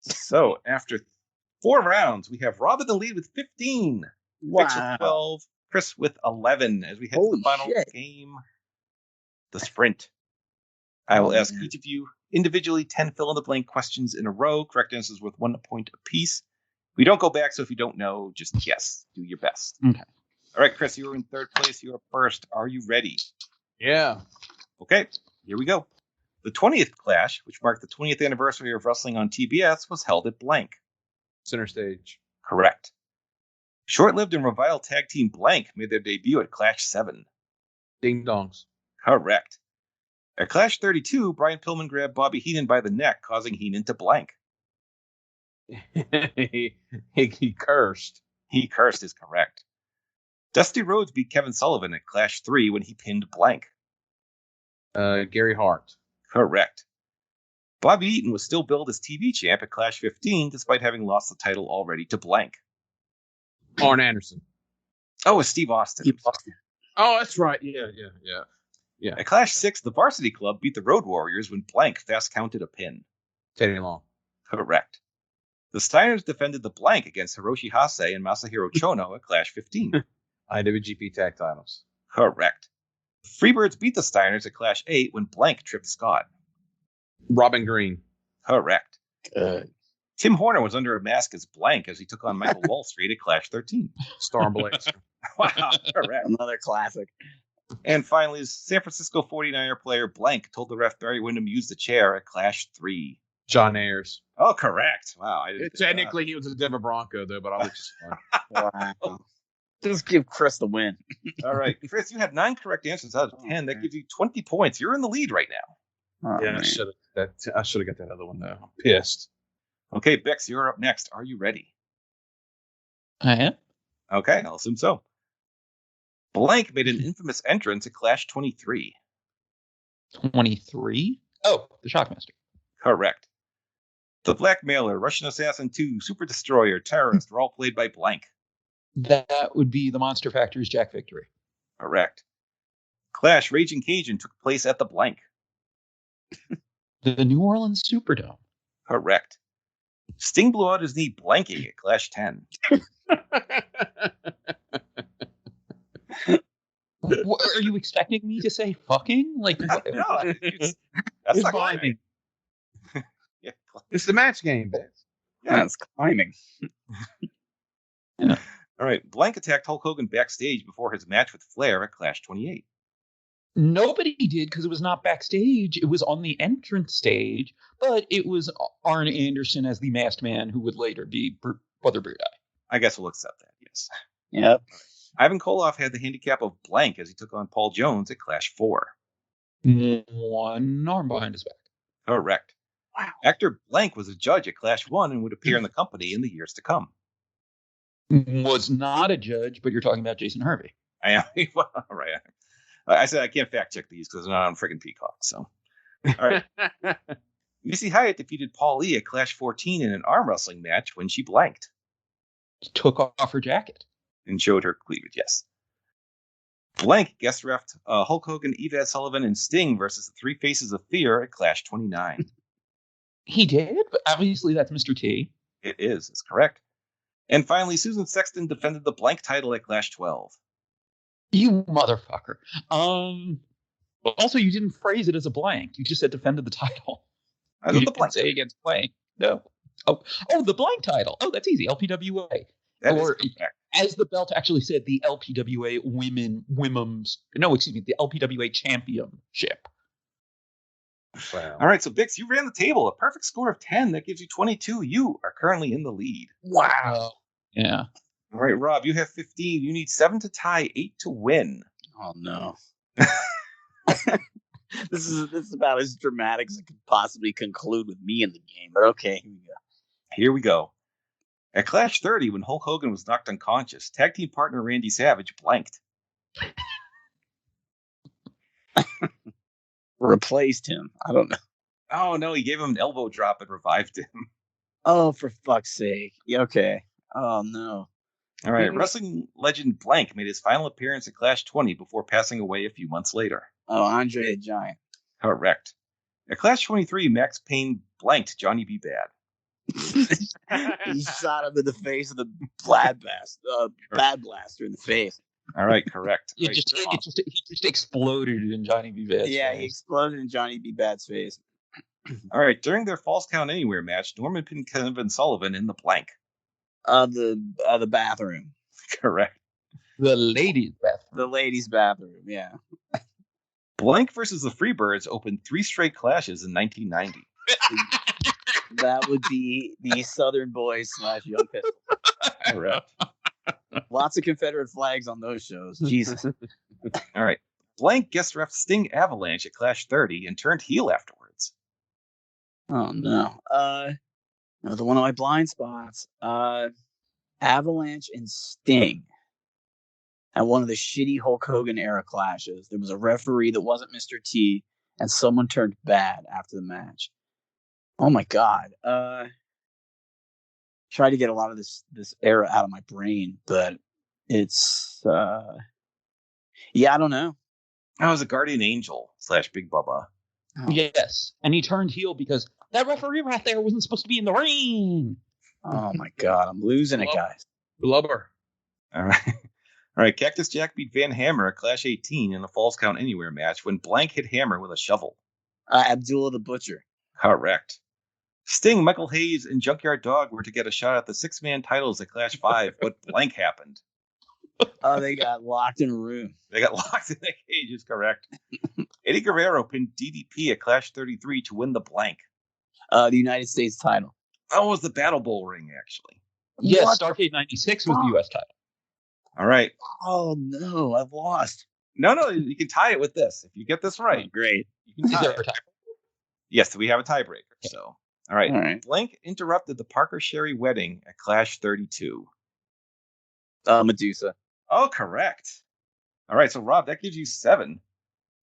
So after 4 rounds, we have Rob in the lead with 15. Wow. Fix with 12. Kris with 11 as we head to Holy the final shit. game, the sprint. I will ask each of you individually 10 fill-in-the-blank questions in a row. Correct answers worth 1 point apiece. We don't go back, so if you don't know, just guess. Do your best. Okay. All right, Kris, you're in 3rd place. You're first. Are you ready? Yeah. Okay, here we go. The 20th Clash, which marked the 20th anniversary of wrestling on TBS, was held at blank. Center stage. Correct. Short-lived and reviled tag team Blank made their debut at Clash 7. Ding dongs. Correct. At Clash 32, Brian Pillman grabbed Bobby Heenan by the neck, causing Heenan to blank. he cursed. He cursed is correct. Dusty Rhodes beat Kevin Sullivan at Clash 3 when he pinned blank. Gary Hart. Correct. Bobby Eaton was still billed as TV champ at Clash 15, despite having lost the title already to blank. Arn Anderson. Oh, it's Steve Austin. Oh, that's right. Yeah. At Clash 6, the Varsity Club beat the Road Warriors when blank fast counted a pin. Teddy Long. Correct. The Steiners defended the blank against Hiroshi Hase and Masahiro Chono at Clash 15. IWGP tag titles. Correct. The Freebirds beat the Steiners at Clash 8 when blank tripped Scott. Robin Green. Correct. Good. Tim Horner was under a mask as blank as he took on Michael Wall Street at Clash 13. Storm Blaze. Wow, correct. Another classic. And finally, San Francisco 49er player blank told the ref Barry Windham use the chair at Clash 3. John Ayers. Oh, correct. Wow. Technically, he was a Denver Bronco, though, but I'll let you Wow. Just give Kris the win. All right. Kris, you had 9 correct answers out of 10. That gives you 20 points. You're in the lead right now. Oh, Yeah, man. I should have got that other one, though. I'm pissed. Okay, Bix, you're up next. Are you ready? I am. Okay, I'll assume so. Blank made an infamous entrance at Clash 23. 23? Oh, the Shockmaster. Correct. The Blackmailer, Russian Assassin 2, Super Destroyer, Terrorist were all played by blank. That would be the Monster Factory's Jack Victory. Correct. Clash Raging Cajun took place at the blank. The New Orleans Superdome. Correct. Sting blew out his knee blanking at Clash 10. What, are you expecting me to say fucking? Like, what? No, that's It's not climbing. Yeah. It's the match game, bitch. Yeah, it's climbing. All right. Blank attacked Hulk Hogan backstage before his match with Flair at Clash 28. Nobody did because it was not backstage. It was on the entrance stage, but it was Arn Anderson as the masked man who would later be Brother Brunei. I guess we'll accept that, yes. Yep. Ivan Koloff had the handicap of blank as he took on Paul Jones at Clash 4. One arm behind his back. Correct. Wow. Actor Blank was a judge at Clash 1 and would appear in the company in the years to come. Was not a judge, but you're talking about Jason Hervey. I am. Well, all right. I said I can't fact check these because they're not on friggin' Peacock. So, all right. Missy Hyatt defeated Paul Lee at Clash 14 in an arm wrestling match when she blanked. Took off her jacket. And showed her cleavage, yes. Blank guest refed Hulk Hogan, Yvette Sullivan, and Sting versus the Three Faces of Fear at Clash 29. He did, but obviously that's Mr. T. It is. It's correct. And finally, Susan Sexton defended the blank title at Clash 12. You motherfucker. Also, you didn't phrase it as a blank. You just said defended the title. I You the didn't blank. say against blank. No. Oh, the blank title. Oh, that's easy. LPWA. That Or is correct. as the belt actually said, the LPWA the LPWA Championship. Wow. All right, so Bix, you ran the table. A perfect score of 10. That gives you 22. You are currently in the lead. Wow. Yeah. All right, Rob, you have 15. You need 7 to tie, 8 to win. Oh no. This is about as dramatic as it could possibly conclude with me in the game. But okay, here we go. Here we go. At Clash 30, when Hulk Hogan was knocked unconscious, tag team partner Randy Savage blanked. Replaced him. I don't know. Oh, no, he gave him an elbow drop and revived him. Oh, for fuck's sake. Yeah, okay. Oh no. All right, wrestling legend Blank made his final appearance at Clash 20 before passing away a few months later. Oh, Andre the Giant. Correct. At Clash 23, Max Payne blanked Johnny B. Bad. He shot him in the face with a bad blaster in the face. All right, correct. He Right. just exploded in Johnny B. Bad's Yeah, face. he exploded in Johnny B. Bad's face. All right, during their Falls Count Anywhere match, Norman pinned Kevin Sullivan in the blank. The bathroom. Correct. The ladies' bathroom. The ladies' bathroom, yeah. Blank versus the Freebirds opened 3 straight clashes in 1990. That would be the Southern Boys / Young Pistol. Correct. Lots of Confederate flags on those shows. Jesus. All right. Blank guest ref Sting Avalanche at Clash 30 and turned heel afterwards. Oh no. Another one of my blind spots. Avalanche and Sting. At one of the shitty Hulk Hogan era clashes, there was a referee that wasn't Mr. T, and someone turned bad after the match. Oh my god. Try to get a lot of this era out of my brain, but it's yeah, I don't know. I was a Guardian Angel / Big Bubba. Oh. Yes, and he turned heel because that referee right there wasn't supposed to be in the ring. Oh my god, I'm losing it, guys. Blubber. All right. All right. Cactus Jack beat Van Hammer at Clash 18 in a Falls Count Anywhere match when Blank hit Hammer with a shovel. Abdullah the Butcher. Correct. Sting, Michael Hayes, and Junkyard Dog were to get a shot at the 6-man titles at Clash 5, but Blank happened. Oh, they got locked in a room. They got locked in the cage, is correct. Eddie Guerrero pinned DDP at Clash 33 to win the blank. The United States title. Oh, it was the Battle Bowl ring, actually. Yes, What? Starrcade 96 was the U.S. title. All right. Oh no, I've lost. No, you can tie it with this. If you get this right, Oh, great. you can Is tie there it. a title? Yes, we have a tiebreaker. So, all right. All right. Blank interrupted the Parker Sherry wedding at Clash 32. Medusa. Oh, correct. All right, so Rob, that gives you 7.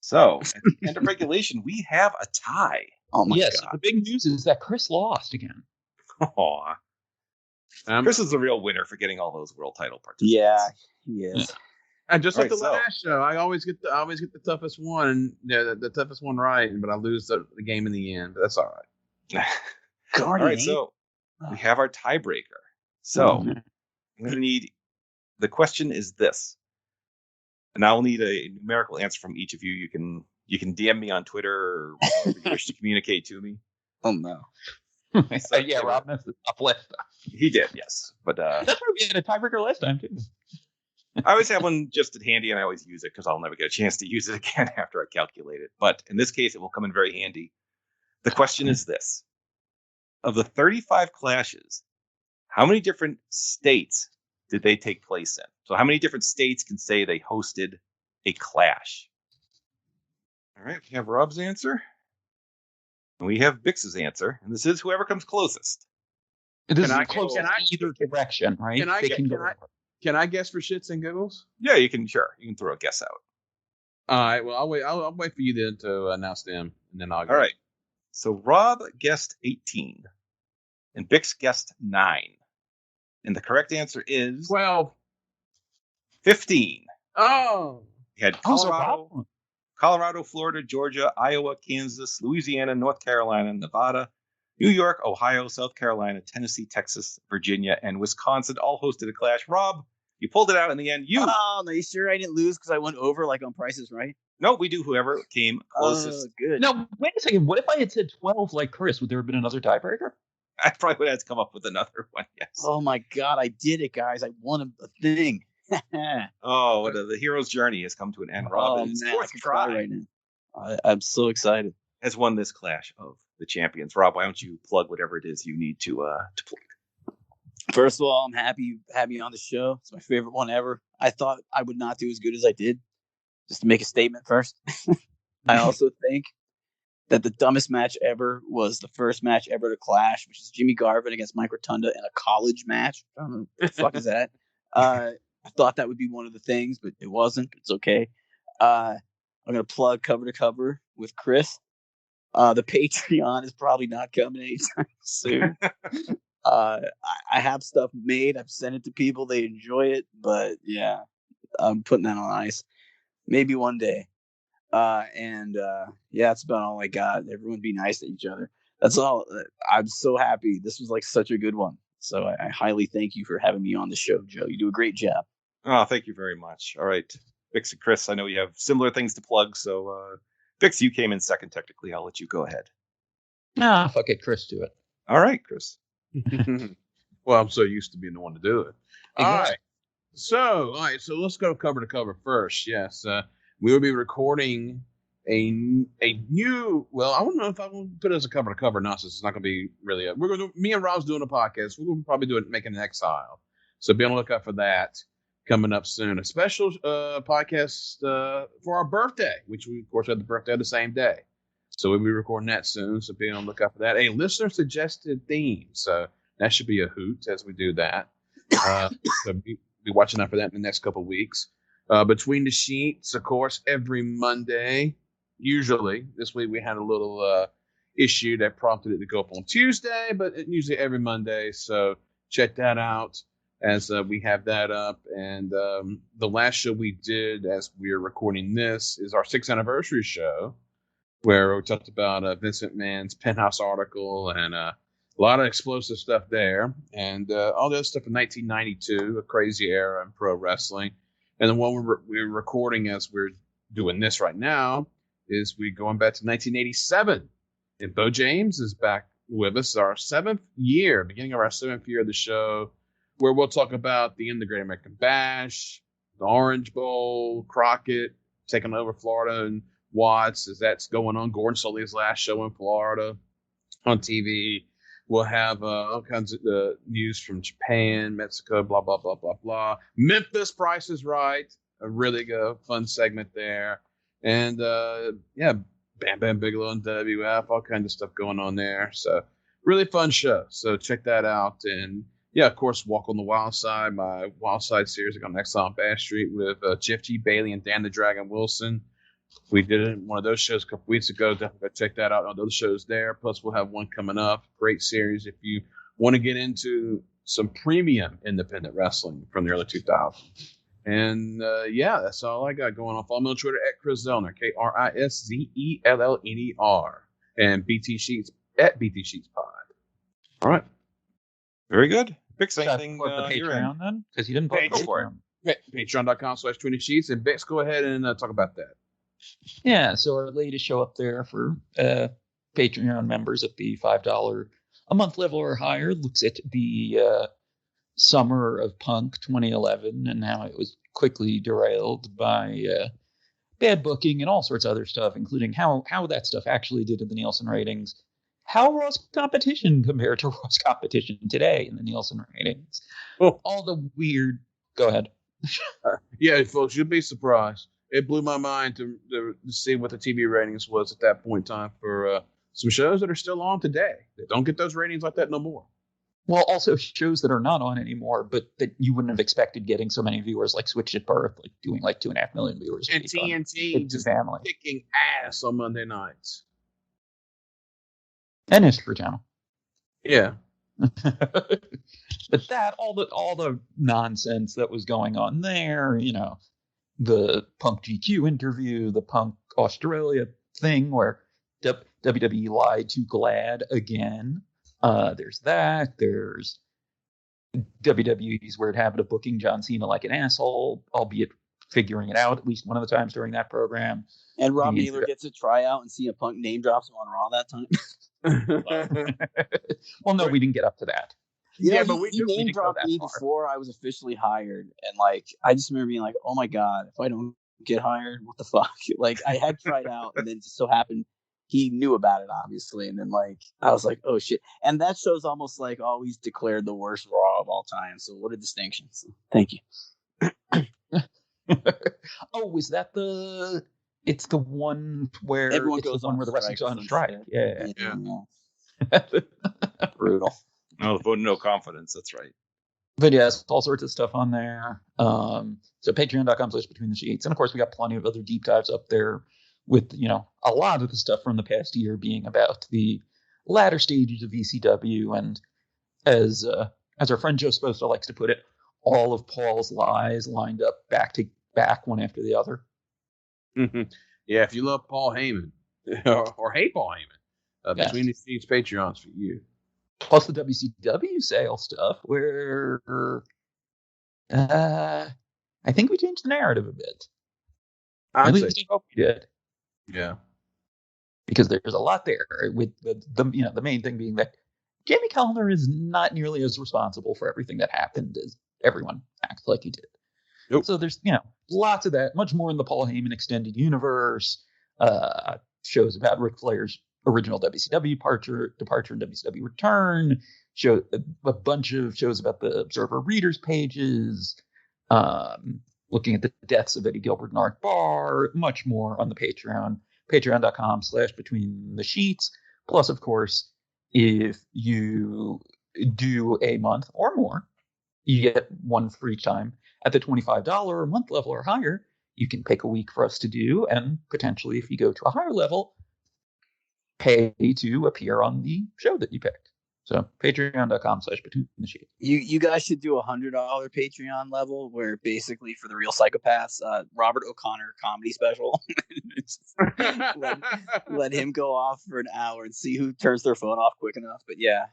So, at the end of regulation, we have a tie. Oh my Yes, god. the big news is that Chris lost again. Aw. Chris is the real winner for getting all those world title participants. Yeah, he is. And just like Right, the so- last show, I always get the toughest one, the toughest one right, but I lose the game in the end. But that's all right. All Guardian. right, so we have our tiebreaker. So I'm going to need, the question is this, and I'll need a numerical answer from each of you. You can DM me on Twitter or however you wish to communicate to me. Oh no. Yeah, Rob messed it up last time. He did, yes. But That's why we had a tiebreaker last time, too. I always have one just at handy, and I always use it because I'll never get a chance to use it again after I calculate it. But in this case, it will come in very handy. The question is this. Of the 35 clashes, how many different states did they take place in? So how many different states can say they hosted a clash? All right, we have Rob's answer. And we have Bix's answer. And this is whoever comes closest. This is close in either direction, right? Can I guess for shits and giggles? Yeah, you can throw a guess out. All right. Well, I'll wait for you then to announce them, and then I'll go. All right. So Rob guessed 18, and Bix guessed 9, and the correct answer is 12. 15. Oh. You had Colorado, Florida, Georgia, Iowa, Kansas, Louisiana, North Carolina, Nevada, New York, Ohio, South Carolina, Tennessee, Texas, Virginia, and Wisconsin all hosted a clash. Rob, you pulled it out in the end. Oh, no, you sure I didn't lose because I went over like on Prices Right? No, we do whoever came closest. Good. No, wait a second. What if I had said 12 like Kris? Would there have been another tiebreaker? I probably would have to come up with another one, yes. Oh, my God. I did it, guys. I won a thing. Oh, the hero's journey has come to an end. Rob, man, fourth try right now. I'm so excited. Has won this clash of the champions. Rob, why don't you plug whatever it is you need to plug? First of all, I'm happy to have you on the show. It's my favorite one ever. I thought I would not do as good as I did. Just to make a statement first. I also think that the dumbest match ever was the first match ever to clash, which is Jimmy Garvin against Mike Rotunda in a college match. I don't know what the fuck is that. I thought that would be one of the things, but it wasn't. It's okay. I'm going to plug Cover to Cover with Kris. The Patreon is probably not coming anytime soon. I have stuff made. I've sent it to people. They enjoy it. But yeah, I'm putting that on ice. Maybe one day. Yeah, that's about all I got. Everyone be nice to each other. That's all. I'm so happy. This was like such a good one. So I highly thank you for having me on the show, Joe. You do a great job. Oh, thank you very much. All right. Bix and Kris, I know you have similar things to plug. So, Bix, you came in second technically. I'll let you go ahead. Nah, fuck it. Kris, do it. All right, Kris. Well, I'm so used to being the one to do it. Exactly. All right. So let's go cover to cover first. Yes. We will be recording a new. Well, I don't know if I will put it as a cover to cover. Not since it's not going to be really. We're going to. Me and Rob's doing a podcast. We're going to probably do it, making an exile. So be on the lookout for that coming up soon. A special podcast for our birthday, which we of course had the birthday the same day. So we'll be recording that soon. So be on the lookout for that. A listener suggested theme. So that should be a hoot as we do that. So be watching out for that in the next couple of weeks. Between the Sheets, of course, every Monday. Usually, this week we had a little issue that prompted it to go up on Tuesday, but usually every Monday. So check that out as we have that up. And the last show we did as we are recording this is our 6th anniversary show, where we talked about Vincent Mann's Penthouse article and a lot of explosive stuff there. And all the other stuff in 1992, a crazy era in pro wrestling. And the one we're recording as we're doing this right now is we going back to 1987. And Bo James is back with us, our 7th year, beginning of our 7th year of the show, where we'll talk about the end of the Great American Bash, the Orange Bowl, Crockett taking over Florida and Watts as that's going on. Gordon Sully's last show in Florida on TV. We'll have all kinds of news from Japan, Mexico, blah, blah, blah, blah, blah. Memphis, Price is Right. A really good, fun segment there. And, Bam Bam Bigelow and WF, all kinds of stuff going on there. So, really fun show. So, check that out. And, yeah, of course, Walk on the Wild Side, my Wild Side series on Exile on Bass Street with Jeff G. Bailey and Dan the Dragon Wilson. We did it in one of those shows a couple weeks ago. Definitely check that out on those shows there. Plus, we'll have one coming up. Great series if you want to get into some premium independent wrestling from the early 2000s. And, that's all I got going on. Follow me on Twitter at Kris Zellner, KrisZellner. And BT Sheets at BT Sheets Pod. All right. Very good. Bix, Should I anything plug the Patreon then? Because you didn't plug Go for it. Patreon.com/20sheets. And Bix, go ahead and talk about that. Yeah, so our latest show up there for Patreon members at the $5 a month level or higher looks at the summer of Punk 2011 and how it was quickly derailed by bad booking and all sorts of other stuff, including how that stuff actually did in the Nielsen ratings how Raw's competition compared to Raw's competition today in the Nielsen ratings? Oh. All the weird. Go ahead. Yeah, folks, you'll be surprised. It blew my mind to see what the TV ratings was at that point in time for some shows that are still on today. They don't get those ratings like that no more. Well, also shows that are not on anymore, but that you wouldn't have expected getting so many viewers, like Switched at Birth, like doing like 2.5 million viewers. And TNT just kicking ass on Monday nights. And History Channel. Yeah. But that, all the nonsense that was going on there, you know, the Punk GQ interview, the Punk Australia thing where WWE lied to GLAD again. There's that. There's WWE's weird habit of booking John Cena like an asshole, albeit figuring it out at least one of the times during that program. And Rob Naylor gets a tryout and CM Punk name drops him on Raw that time. Well, no, we didn't get up to that. Yeah, but he name dropped me before I was officially hired, and like I just remember being like, "Oh my god, if I don't get hired, what the fuck?" Like I had tried out, and then it just so happened he knew about it, obviously, and then like I was like, "Oh shit!" And that show's almost like always declared the worst Raw of all time. So what a distinction! So, thank you. Oh, is that the? It's the one where everyone it's goes the one on where the wrestling's on strike. Yeah. Brutal. No, the vote of no confidence. That's right. But yes, all sorts of stuff on there. So patreon.com/between the sheets. And of course, we got plenty of other deep dives up there with, you know, a lot of the stuff from the past year being about the latter stages of ECW. And as our friend Joe Sposta likes to put it, all of Paul's lies lined up back to back, one after the other. Yeah, if you love Paul Heyman or hate Paul Heyman, Between the Sheets Patreon's for you. Plus the WCW sale stuff, where I think we changed the narrative a bit. I hope we did. Yeah, because there's a lot there. With the main thing being that Jamie Kellner is not nearly as responsible for everything that happened as everyone acts like he did. Nope. So there's lots of that, much more in the Paul Heyman extended universe. Shows about Ric Flair's original WCW departure and WCW return, a bunch of shows about the Observer readers pages, looking at the deaths of Eddie Gilbert and Art Barr, much more on the Patreon, patreon.com/between the sheets. Plus, of course, if you do a month or more, you get one for each time. At the $25 a month level or higher, you can pick a week for us to do, and potentially, if you go to a higher level, pay to appear on the show that you picked. So patreon.com/between the sheets. You guys should do $100 Patreon level where basically for the real psychopaths, Robert O'Connor comedy special. let him go off for an hour and see who turns their phone off quick enough. But yeah.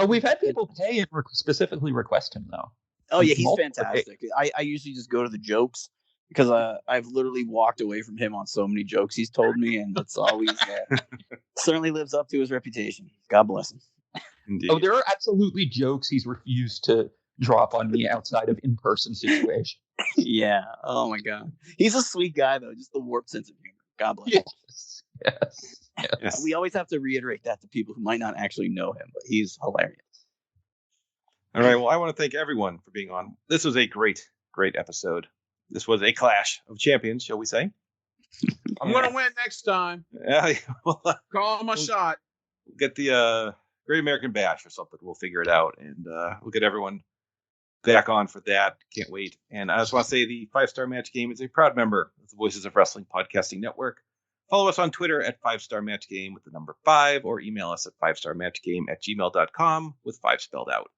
We've had people pay and specifically request him though. Oh yeah, he's fantastic. I usually just go to the jokes because I've literally walked away from him on so many jokes he's told me, and that's always certainly lives up to his reputation. God bless him. Indeed. Oh, there are absolutely jokes he's refused to drop on me outside of in-person situations. Yeah. Oh my God. He's a sweet guy though, just the warped sense of humor. God bless him. Yes. We always have to reiterate that to people who might not actually know him, but he's hilarious. All right. Well, I want to thank everyone for being on. This was a great episode. This was a clash of champions, shall we say? I'm going to win next time. Yeah. Call my shot. We'll get the Great American Bash or something. We'll figure it out, and we'll get everyone back on for that. Can't wait. And I just want to say the 5-Star Match Game is a proud member of the Voices of Wrestling Podcasting Network. Follow us on Twitter at 5-Star Match Game with the number 5, or email us at 5starmatchgame@gmail.com with 5 spelled out.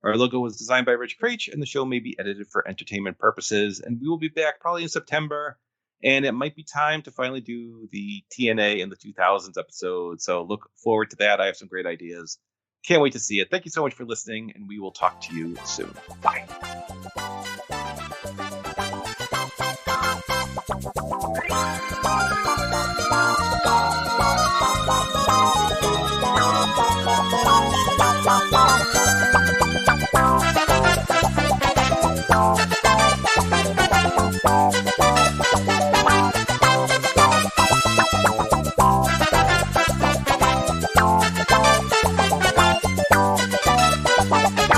Our logo was designed by Rich Creech, and the show may be edited for entertainment purposes. And we will be back probably in September. And it might be time to finally do the TNA in the 2000s episode. So look forward to that. I have some great ideas. Can't wait to see it. Thank you so much for listening, and we will talk to you soon. Bye. Bye.